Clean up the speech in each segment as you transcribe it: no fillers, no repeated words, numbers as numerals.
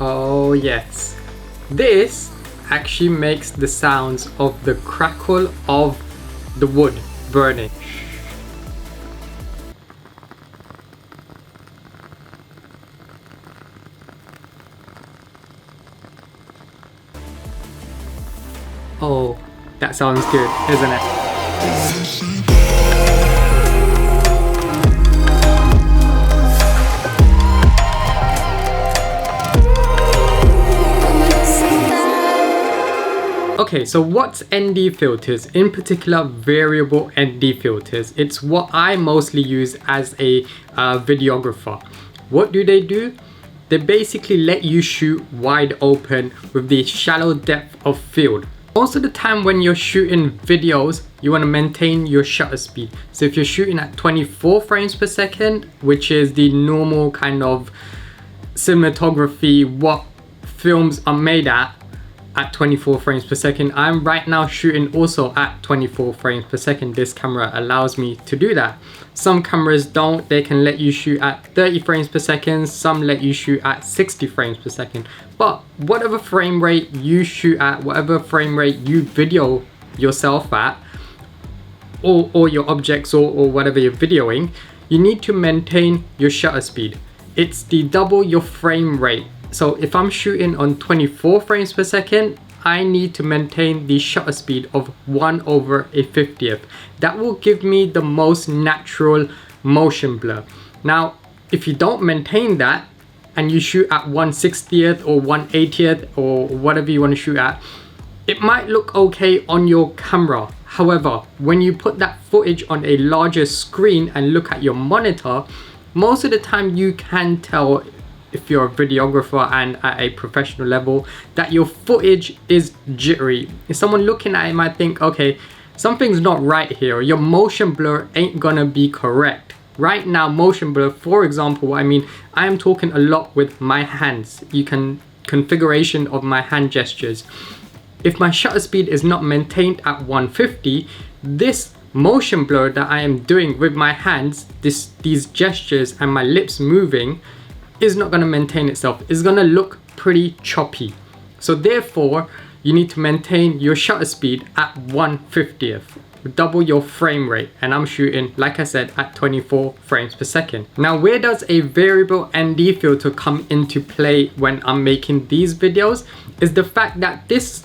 Oh yes, this actually makes the sounds of the crackle of the wood burning. Oh, that sounds good, isn't it? Okay, so what's ND filters? In particular, variable ND filters. It's what I mostly use as a videographer. What do? They basically let you shoot wide open with the shallow depth of field. Most of the time when you're shooting videos, you want to maintain your shutter speed. So if you're shooting at 24 frames per second, which is the normal kind of cinematography, what films are made at 24 frames per second. I'm right now shooting also at 24 frames per second. This camera allows me to do that. Some cameras don't. They can let you shoot at 30 frames per second. Some let you shoot at 60 frames per second. But whatever frame rate you shoot at, whatever frame rate you video yourself at, or your objects or whatever you're videoing, you need to maintain your shutter speed. It's the double your frame rate. So if I'm shooting on 24 frames per second, I need to maintain the shutter speed of 1/50th. That will give me the most natural motion blur. Now, if you don't maintain that and you shoot at 1/60th or 1/80th or whatever you want to shoot at, it might look okay on your camera. However, when you put that footage on a larger screen and look at your monitor, most of the time you can tell, if you're a videographer and at a professional level, that your footage is jittery. If someone looking at it might think, okay, something's not right here. Your motion blur ain't gonna be correct. Right now, motion blur, for example, I am talking a lot with my hands. Configuration of my hand gestures. If my shutter speed is not maintained at 150, this motion blur that I am doing with my hands, these gestures and my lips moving, is not going to maintain itself. It's going to look pretty choppy. So therefore, you need to maintain your shutter speed at 1/50th. Double your frame rate. And I'm shooting, like I said, at 24 frames per second. Now, where does a variable ND filter come into play when I'm making these videos? Is the fact that this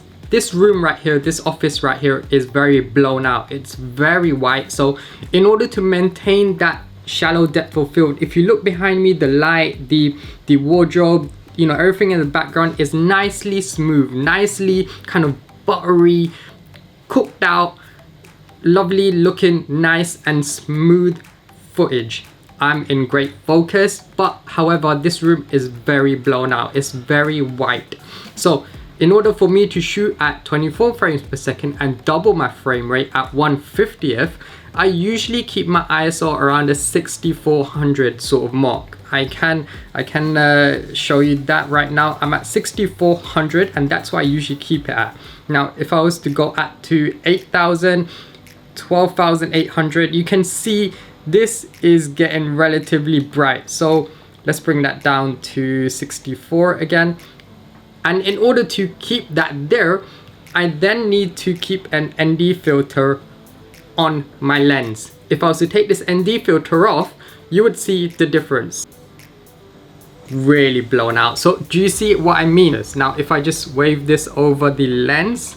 room right here, this office right here, is very blown out. It's very white. So in order to maintain that shallow depth of field, if you look behind me, the light, the wardrobe, you know, everything in the background is nicely smooth, nicely kind of buttery, cooked out, lovely looking, nice and smooth footage. I'm in great focus, but however, this room is very blown out. It's very white. So in order for me to shoot at 24 frames per second and double my frame rate at 1/50th, I usually keep my ISO around a 6400 sort of mark. I can show you that right now. I'm at 6400 and that's what I usually keep it at. Now, if I was to go at to 8000, 12,800, you can see this is getting relatively bright. So let's bring that down to 64 again. And in order to keep that there, I then need to keep an ND filter on my lens. If I was to take this ND filter off, you would see the difference. Really blown out. So do you see what I mean? Now, if I just wave this over the lens,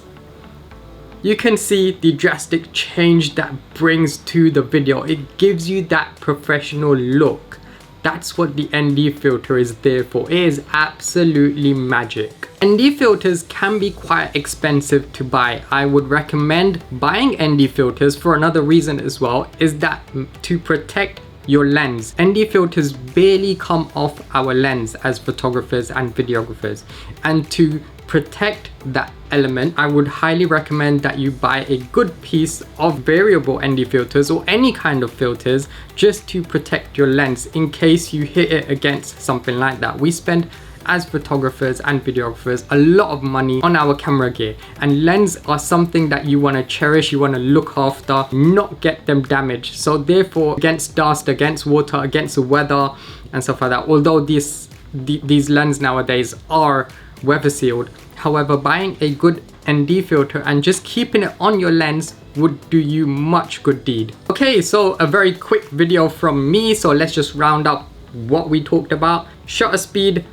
you can see the drastic change that brings to the video. It gives you that professional look. That's what the ND filter is there for. It is absolutely magic. ND filters can be quite expensive to buy. I would recommend buying ND filters for another reason as well, is that to protect your lens. ND filters barely come off our lens as photographers and videographers. And to protect that element, I would highly recommend that you buy a good piece of variable ND filters or any kind of filters just to protect your lens in case you hit it against something like that. We spend, as photographers and videographers, a lot of money on our camera gear, and lenses are something that you want to cherish, you want to look after, not get them damaged. So therefore, against dust, against water, against the weather and stuff like that, although this these lenses nowadays are weather sealed. However, buying a good ND filter and just keeping it on your lens would do you much good deed. Okay, so a very quick video from me. So let's just round up what we talked about: shutter speed,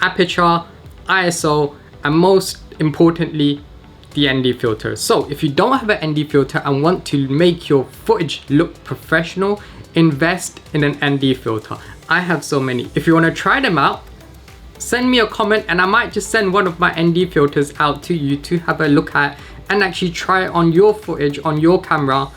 aperture, ISO, and most importantly, the ND filter. So if you don't have an ND filter and want to make your footage look professional, invest in an ND filter. I have so many. If you want to try them out, send me a comment and I might just send one of my ND filters out to you to have a look at and actually try it on your footage, on your camera,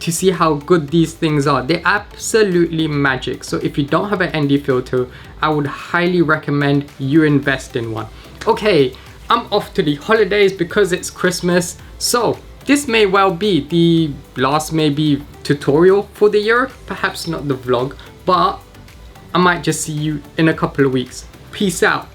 to see how good these things are. They're absolutely magic. So if you don't have an ND filter, I would highly recommend you invest in one. Okay, I'm off to the holidays because it's Christmas. So this may well be the last maybe tutorial for the year, perhaps not the vlog, but I might just see you in a couple of weeks. Peace out.